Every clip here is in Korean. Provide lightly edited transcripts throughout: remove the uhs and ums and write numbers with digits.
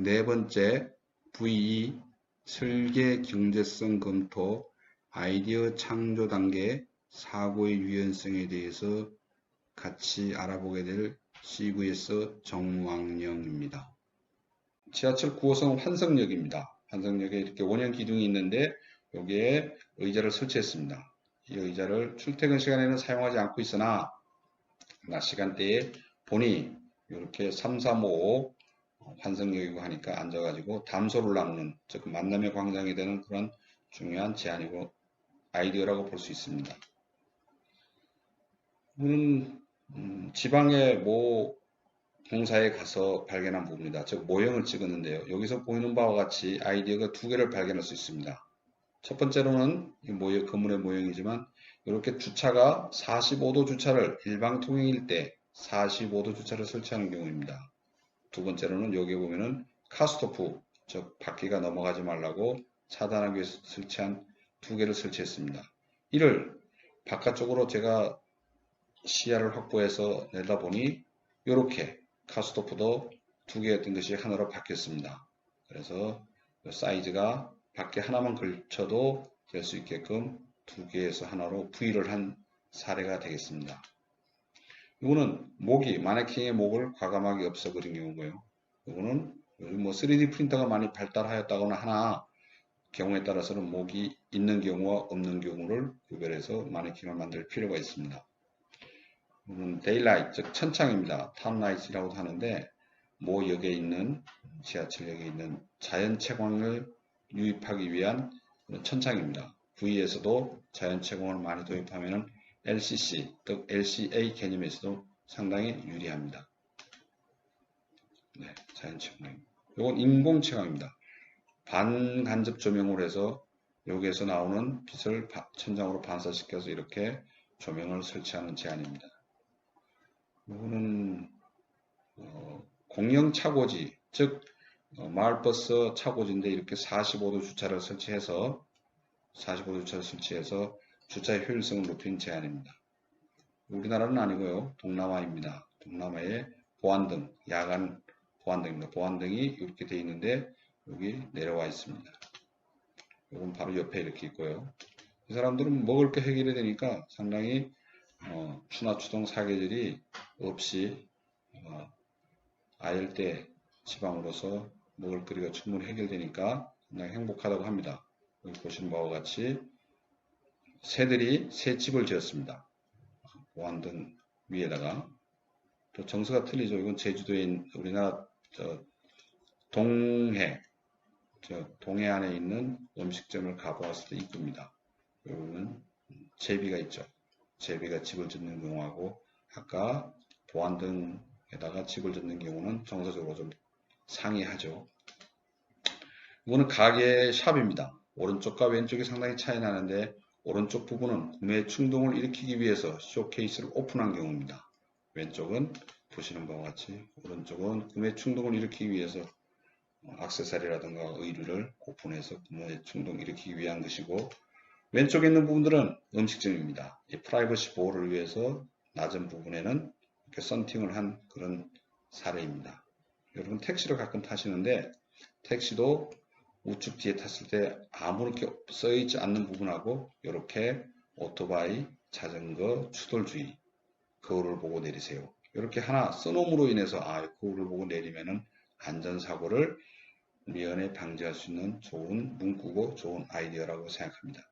네 번째, VE 설계 경제성 검토 아이디어 창조 단계 사고의 유연성에 대해서 같이 알아보게 될 CVS 정왕영입니다. 지하철 9호선 환성역입니다. 환성역에 이렇게 원형 기둥이 있는데 여기에 의자를 설치했습니다. 이 의자를 출퇴근 시간에는 사용하지 않고 있으나 낮 시간대에 보니 이렇게 3, 3, 5 환승역이고 하니까 앉아가지고 담소를 나누는, 즉 만남의 광장이 되는 그런 중요한 제안이고 아이디어라고 볼 수 있습니다. 이거는 지방의 모 공사에 가서 발견한 부분이다. 즉 모형을 찍었는데요. 여기서 보이는 바와 같이 아이디어가 두 개를 발견할 수 있습니다. 첫 번째로는 이 모형, 건물의 모형이지만 이렇게 주차가 45도 주차를 일방통행일 때 45도 주차를 설치하는 경우입니다. 두 번째로는 여기 보면은 카스토프, 즉 바퀴가 넘어가지 말라고 차단하기 위해서 설치한 두 개를 설치했습니다. 이를 바깥쪽으로 제가 시야를 확보해서 내다보니 이렇게 카스토프도 두 개였던 것이 하나로 바뀌었습니다. 그래서 사이즈가 밖에 하나만 걸쳐도 될 수 있게끔 두 개에서 하나로 V를 한 사례가 되겠습니다. 이거는 목이, 마네킹의 목을 과감하게 없애버린 경우고요. 이거는 요즘 뭐 3D 프린터가 많이 발달하였다거나 하나 경우에 따라서는 목이 있는 경우와 없는 경우를 구별해서 마네킹을 만들 필요가 있습니다. 이거는 데일라이트, 즉 천창입니다. 탑라이트라고도 하는데 모 역에 있는, 지하철역에 있는 자연 채광을 유입하기 위한 천창입니다. V에서도 자연 채광을 많이 도입하면 LCC, 즉 LCA 개념에서도 상당히 유리합니다. 네, 자연 채광. 이건 인공 채광입니다. 반간접 조명을 해서 여기에서 나오는 빛을 천장으로 반사시켜서 이렇게 조명을 설치하는 제안입니다. 이거는 공영 차고지, 즉 마을버스 차고지인데 이렇게 45도 주차를 설치해서 주차의 효율성을 높인 제안입니다. 우리나라는 아니고요. 동남아입니다. 동남아의 보안등, 야간 보안등입니다. 보안등이 이렇게 되어 있는데 여기 내려와 있습니다. 이건 바로 옆에 이렇게 있고요. 이 사람들은 먹을 게 해결이 되니까 상당히 추나추동 사계절이 없이 아열대 지방으로서 먹을거리가 충분히 해결되니까 상당히 행복하다고 합니다. 여기 보시는 바와 같이 새들이 새집을 지었습니다. 보안등 위에다가. 또 정서가 틀리죠. 이건 제주도에 우리나라 동해 안에 있는 음식점을 가보았을 때 입구입니다. 여기는 제비가 있죠. 제비가 집을 짓는 경우하고 아까 보안등에다가 집을 짓는 경우는 정서적으로 좀 상이하죠. 이거는 가게 샵입니다. 오른쪽과 왼쪽이 상당히 차이 나는데 오른쪽 부분은 구매 충동을 일으키기 위해서 쇼케이스를 오픈한 경우입니다. 왼쪽은 보시는 바와 같이 오른쪽은 구매 충동을 일으키기 위해서 액세서리라든가 의류를 오픈해서 구매 충동을 일으키기 위한 것이고 왼쪽에 있는 부분들은 음식점입니다. 이 프라이버시 보호를 위해서 낮은 부분에는 이렇게 썬팅을 한 그런 사례입니다. 여러분 택시를 가끔 타시는데 택시도 우측 뒤에 탔을 때 아무렇게 써있지 않는 부분하고 이렇게 오토바이, 자전거, 추돌주의 거울을 보고 내리세요. 이렇게 하나 써놓음으로 인해서 거울을 보고 내리면은 안전사고를 미연에 방지할 수 있는 좋은 문구고 좋은 아이디어라고 생각합니다.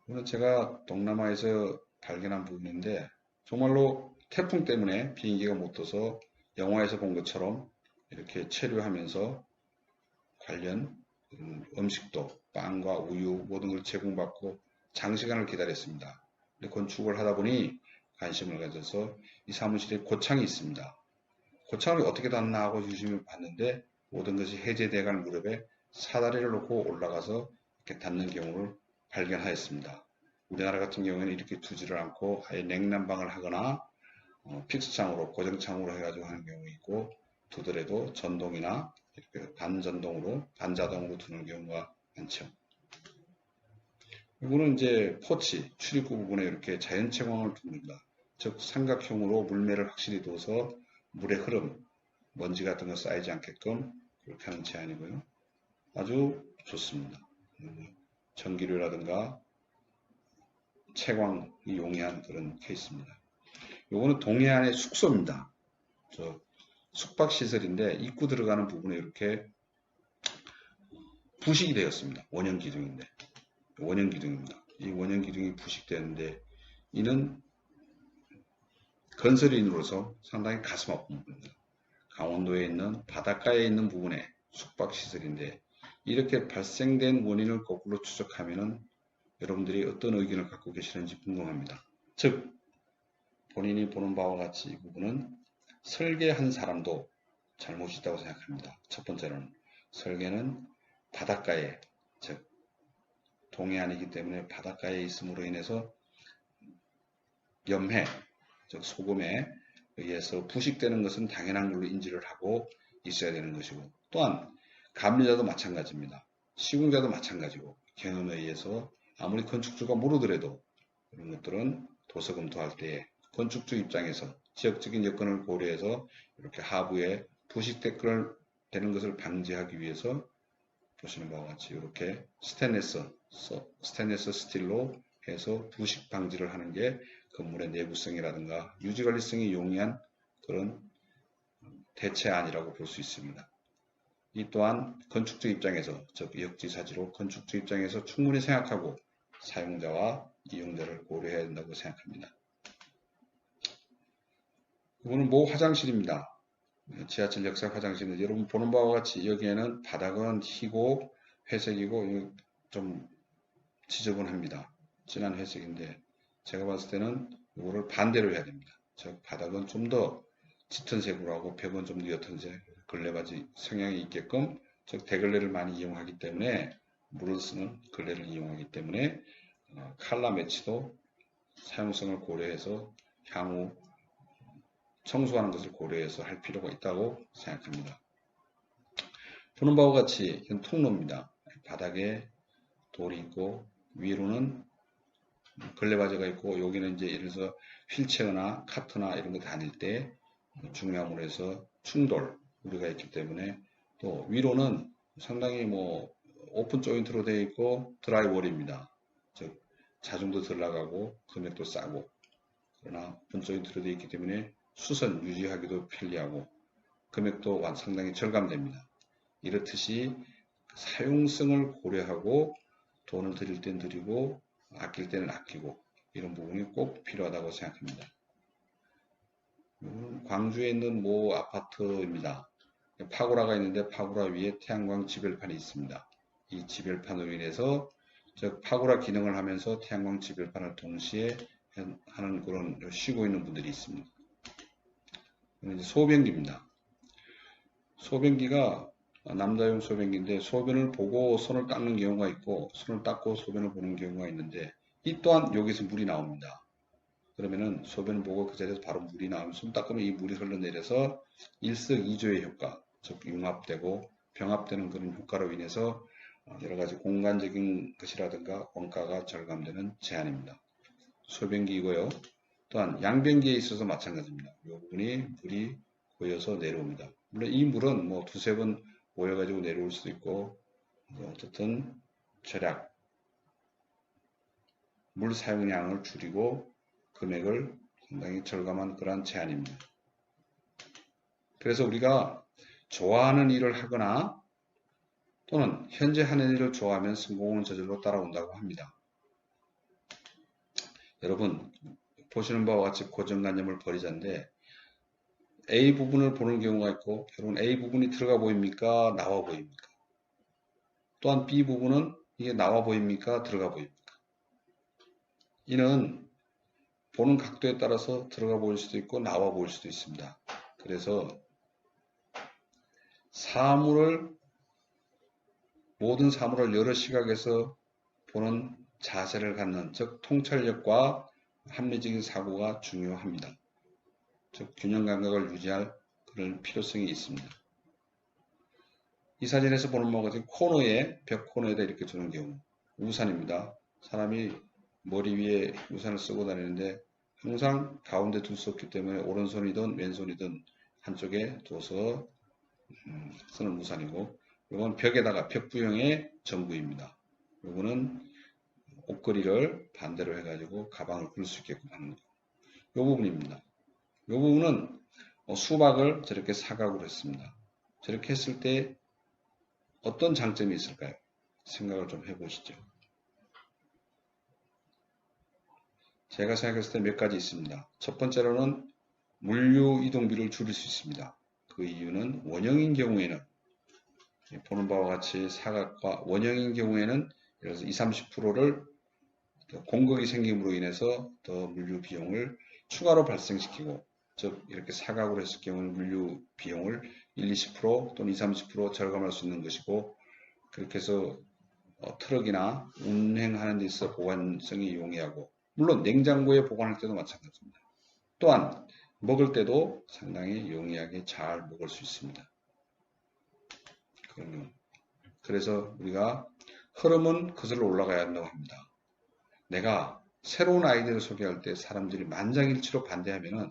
이건 제가 동남아에서 발견한 부분인데 정말로 태풍 때문에 비행기가 못 떠서 영화에서 본 것처럼 이렇게 체류하면서 관련 음식도 빵과 우유 모든 걸 제공받고 장시간을 기다렸습니다. 건축을 하다 보니 관심을 가져서 이 사무실에 고창이 있습니다. 고창을 어떻게 닿나 하고 유심히 봤는데 모든 것이 해제돼갈 무렵에 사다리를 놓고 올라가서 이렇게 닿는 경우를 발견하였습니다. 우리나라 같은 경우에는 이렇게 두지를 않고 아예 냉난방을 하거나 픽스창으로 고정창으로 해가지고 하는 경우 있고 두더라도 전동이나 이렇게 반전동으로 반자동으로 두는 경우가 많죠. 이거는 이제 포치 출입구 부분에 이렇게 자연 채광을 둡니다. 즉 삼각형으로 물매를 확실히 둬서 물의 흐름, 먼지 같은 거 쌓이지 않게끔 그렇게 하는 제안이고요. 아주 좋습니다. 전기료라든가 채광이 용이한 그런 케이스입니다. 요거는 동해안의 숙소입니다. 저 숙박시설인데 입구 들어가는 부분에 이렇게 부식이 되었습니다. 원형 기둥인데. 원형 기둥입니다. 이 원형 기둥이 부식되는데 이는 건설인으로서 상당히 가슴 아픈 부분입니다. 강원도에 있는 바닷가에 있는 부분에 숙박시설인데 이렇게 발생된 원인을 거꾸로 추적하면 여러분들이 어떤 의견을 갖고 계시는지 궁금합니다. 즉 본인이 보는 바와 같이 이 부분은 설계한 사람도 잘못이 있다고 생각합니다. 첫 번째로는 설계는 바닷가에 즉 동해안이기 때문에 바닷가에 있음으로 인해서 염해 즉 소금에 의해서 부식되는 것은 당연한 걸로 인지를 하고 있어야 되는 것이고 또한 감리자도 마찬가지입니다. 시공자도 마찬가지고 경험에 의해서 아무리 건축주가 모르더라도 이런 것들은 도서 검토할 때에 건축주 입장에서 지역적인 여건을 고려해서 이렇게 하부에 부식되는 것을 방지하기 위해서 보시는 바와 같이 이렇게 스테인리스 스틸로 해서 부식 방지를 하는 게 건물의 내구성이라든가 유지관리성이 용이한 그런 대체안이라고 볼 수 있습니다. 이 또한 건축주 입장에서 즉 역지사지로 건축주 입장에서 충분히 생각하고 사용자와 이용자를 고려해야 된다고 생각합니다. 이거는 모 화장실입니다. 지하철 역사 화장실인데 여러분 보는 바와 같이 여기에는 바닥은 희고 회색이고 좀 지저분합니다. 진한 회색인데 제가 봤을 때는 이거를 반대로 해야 됩니다. 즉 바닥은 좀 더 짙은 색으로 하고 벽은 좀 더 옅은 색, 걸레바지 성향이 있게끔 즉 대걸레를 많이 이용하기 때문에 물을 쓰는 걸레를 이용하기 때문에 칼라 매치도 사용성을 고려해서 향후 청소하는 것을 고려해서 할 필요가 있다고 생각합니다. 보는 바와 같이 이건 통로입니다. 바닥에 돌이 있고 위로는 걸레바지가 있고 여기는 이제 예를 들어서 휠체어나 카트나 이런 거 다닐 때 중요함으로 해서 충돌 우리가 있기 때문에 또 위로는 상당히 뭐 오픈 조인트로 되어 있고 드라이월입니다. 즉 자중도 덜 나가고 금액도 싸고 그러나 오픈 조인트로 되어 있기 때문에 수선 유지하기도 편리하고 금액도 상당히 절감됩니다. 이렇듯이 사용성을 고려하고 돈을 들일 땐 들이고 아낄 때는 아끼고 이런 부분이 꼭 필요하다고 생각합니다. 광주에 있는 모 아파트입니다. 파고라가 있는데 파고라 위에 태양광 지별판이 있습니다. 이 지별판으로 인해서 즉 파고라 기능을 하면서 태양광 지별판을 동시에 하는 그런 쉬고 있는 분들이 있습니다. 소변기입니다. 소변기가 남자용 소변기인데 소변을 보고 손을 닦는 경우가 있고 손을 닦고 소변을 보는 경우가 있는데 이 또한 여기서 물이 나옵니다. 그러면은 소변을 보고 그 자리에서 바로 물이 나오면 손 닦으면 이 물이 흘러내려서 일석이조의 효과, 즉 융합되고 병합되는 그런 효과로 인해서 여러 가지 공간적인 것이라든가 원가가 절감되는 제안입니다. 소변기이고요. 또한 양변기에 있어서 마찬가지입니다. 이 부분이 물이 고여서 내려옵니다. 물론 이 물은 뭐 두세 번 모여가지고 내려올 수도 있고 어쨌든 절약 물 사용량을 줄이고 금액을 상당히 절감한 그러한 제안입니다. 그래서 우리가 좋아하는 일을 하거나 또는 현재 하는 일을 좋아하면 성공은 저절로 따라온다고 합니다. 여러분 보시는 바와 같이 고정관념을 버리자인데 A 부분을 보는 경우가 있고 여러분 A 부분이 들어가 보입니까? 나와 보입니까? 또한 B 부분은 이게 나와 보입니까? 들어가 보입니까? 이는 보는 각도에 따라서 들어가 보일 수도 있고 나와 보일 수도 있습니다. 그래서 모든 사물을 여러 시각에서 보는 자세를 갖는 즉 통찰력과 합리적인 사고가 중요합니다. 즉 균형 감각을 유지할 그런 필요성이 있습니다. 이 사진에서 보는 바와 같이 벽 코너에다 이렇게 두는 경우 우산입니다. 사람이 머리 위에 우산을 쓰고 다니는데 항상 가운데 둘 수 없기 때문에 오른손이든 왼손이든 한쪽에 둬서 쓰는 우산이고, 이건 벽에다가 벽부형의 전구입니다. 이거는 옷걸이를 반대로 해가지고 가방을 굴릴 수 있게끔 하는 거. 이 부분입니다. 이 부분은 수박을 저렇게 사각으로 했습니다. 저렇게 했을 때 어떤 장점이 있을까요? 생각을 좀 해보시죠. 제가 생각했을 때 몇 가지 있습니다. 첫 번째로는 물류 이동비를 줄일 수 있습니다. 그 이유는 원형인 경우에는 보는 바와 같이 사각과 원형인 경우에는 예를 들어서 20, 30%를 공격이 생김으로 인해서 더 물류 비용을 추가로 발생시키고, 즉 이렇게 사각으로 했을 경우는 물류 비용을 1, 20% 또는 20, 30% 절감할 수 있는 것이고, 그렇게 해서 트럭이나 운행하는 데 있어 보관성이 용이하고, 물론 냉장고에 보관할 때도 마찬가지입니다. 또한 먹을 때도 상당히 용이하게 잘 먹을 수 있습니다. 그래서 우리가 흐름은 거슬러 올라가야 한다고 합니다. 내가 새로운 아이디어를 소개할 때 사람들이 만장일치로 반대하면은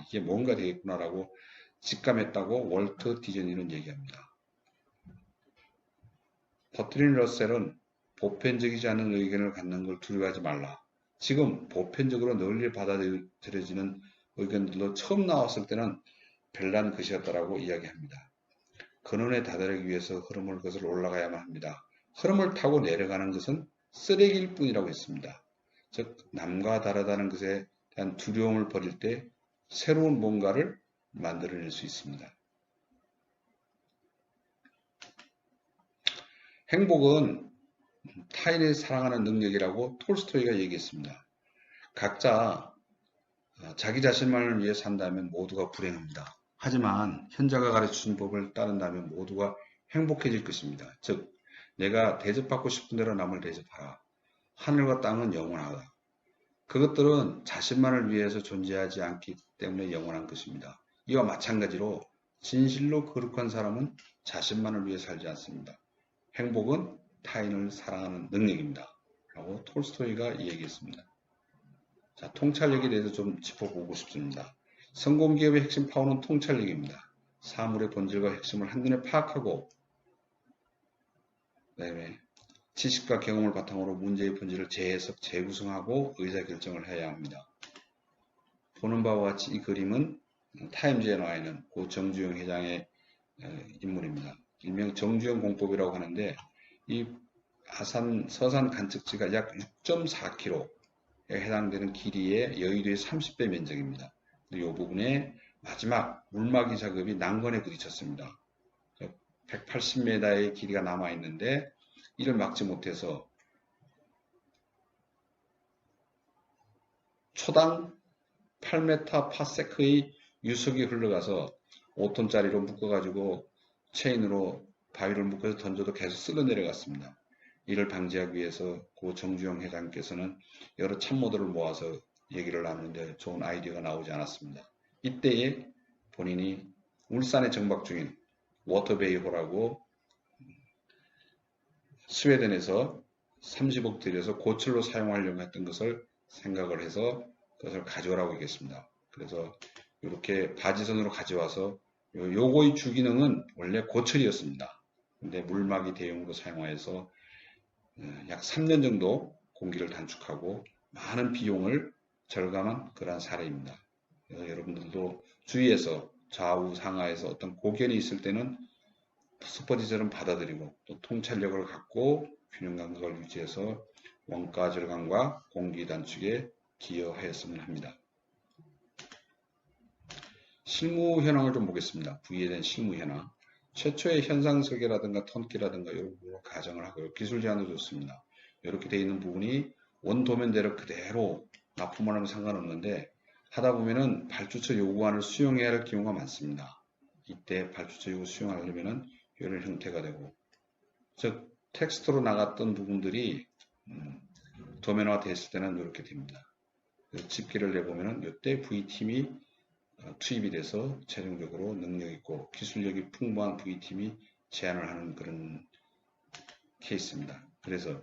이게 뭔가 되겠구나라고 직감했다고 월트 디즈니는 얘기합니다. 버트린 러셀은 보편적이지 않은 의견을 갖는 걸 두려워하지 말라. 지금 보편적으로 널리 받아들여지는 의견들도 처음 나왔을 때는 별난 것이었다라고 이야기합니다. 근원에 다다르기 위해서 흐름을 거슬러 올라가야만 합니다. 흐름을 타고 내려가는 것은 쓰레기일 뿐이라고 했습니다. 즉 남과 다르다는 것에 대한 두려움을 버릴 때 새로운 뭔가를 만들어낼 수 있습니다. 행복은 타인을 사랑하는 능력이라고 톨스토이가 얘기했습니다. 각자 자기 자신만을 위해 산다면 모두가 불행합니다. 하지만 현자가 가르쳐준 법을 따른다면 모두가 행복해질 것입니다. 즉 내가 대접받고 싶은 대로 남을 대접하라. 하늘과 땅은 영원하다. 그것들은 자신만을 위해서 존재하지 않기 때문에 영원한 것입니다. 이와 마찬가지로 진실로 거룩한 사람은 자신만을 위해 살지 않습니다. 행복은 타인을 사랑하는 능력입니다. 라고 톨스토이가 얘기했습니다. 자, 통찰력에 대해서 좀 짚어보고 싶습니다. 성공기업의 핵심 파워는 통찰력입니다. 사물의 본질과 핵심을 한눈에 파악하고, 그다음에 지식과 경험을 바탕으로 문제의 본질을 재해석, 재구성하고 의사결정을 해야 합니다. 보는 바와 같이 이 그림은 타임즈에 나와 있는 고 정주영 회장의 인물입니다. 일명 정주영 공법이라고 하는데, 이 서산 간척지가 약 6.4km에 해당되는 길이의 여의도의 30배 면적입니다. 이 부분에 마지막 물막이 작업이 난관에 부딪혔습니다. 180m의 길이가 남아 있는데 이를 막지 못해서 초당 8m 파세크의 유속이 흘러가서 5톤짜리로 묶어가지고 체인으로 바위를 묶어서 던져도 계속 쓸어 내려갔습니다. 이를 방지하기 위해서 고 정주영 회장께서는 여러 참모들을 모아서 얘기를 나누는데 좋은 아이디어가 나오지 않았습니다. 이때에 본인이 울산에 정박 중인 워터베이호라고 스웨덴에서 30억 들여서 고철로 사용하려고 했던 것을 생각을 해서 그것을 가져오라고 얘기했습니다. 그래서 이렇게 바지선으로 가져와서 요거의 주기능은 원래 고철이었습니다. 근데 물막이 대용으로 사용하여서 약 3년 정도 공기를 단축하고 많은 비용을 절감한 그러한 사례입니다. 그래서 여러분들도 주위에서 좌우 상하에서 어떤 고견이 있을 때는 스퍼지처럼 받아들이고 또 통찰력을 갖고 균형 감각을 유지해서 원가 절감과 공기 단축에 기여하였으면 합니다. 실무 현황을 좀 보겠습니다. V에 대한 실무 현황. 최초의 현상 설계라든가 턴키라든가 이런 부분을 가정을 하고요. 기술 제한도 좋습니다. 이렇게 되어 있는 부분이 원도면대로 그대로 납품을 하면 상관없는데 하다 보면은 발주처 요구안을 수용해야 할 경우가 많습니다. 이때 발주처 요구 수용하려면은 이런 형태가 되고, 즉 텍스트로 나갔던 부분들이 도면화 됐을 때는 이렇게 됩니다. 집계를 내보면은 이때 V팀이 투입이 돼서 최종적으로 능력있고 기술력이 풍부한 V팀이 제안을 하는 그런 케이스입니다. 그래서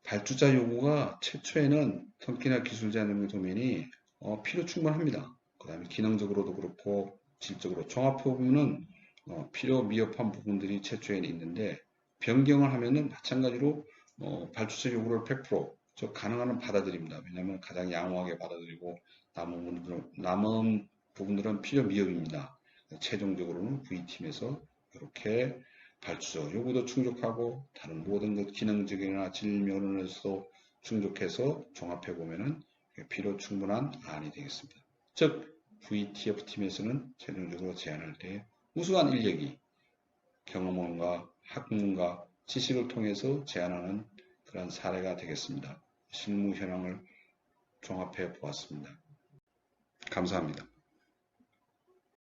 발주자 요구가 최초에는 턴키나 기술 제한 능력 도면이 필요 충분합니다. 그 다음에 기능적으로도 그렇고 질적으로 종합해 보면은 필요 미흡한 부분들이 최초에는 있는데 변경을 하면은 마찬가지로 발주처 요구를 100% 가능한 한 받아들입니다. 왜냐하면 가장 양호하게 받아들이고 남은 부분들은 필요 미흡입니다. 최종적으로는 V팀에서 이렇게 발주처 요구도 충족하고 다른 모든 것 기능적이나 질 면에서도 충족해서 종합해 보면은 필요 충분한 안이 되겠습니다. 즉 VTF팀에서는 최종적으로 제안할 때 우수한 인력이 경험원과 학문과 지식을 통해서 제안하는 그런 사례가 되겠습니다. 실무 현황을 종합해 보았습니다. 감사합니다.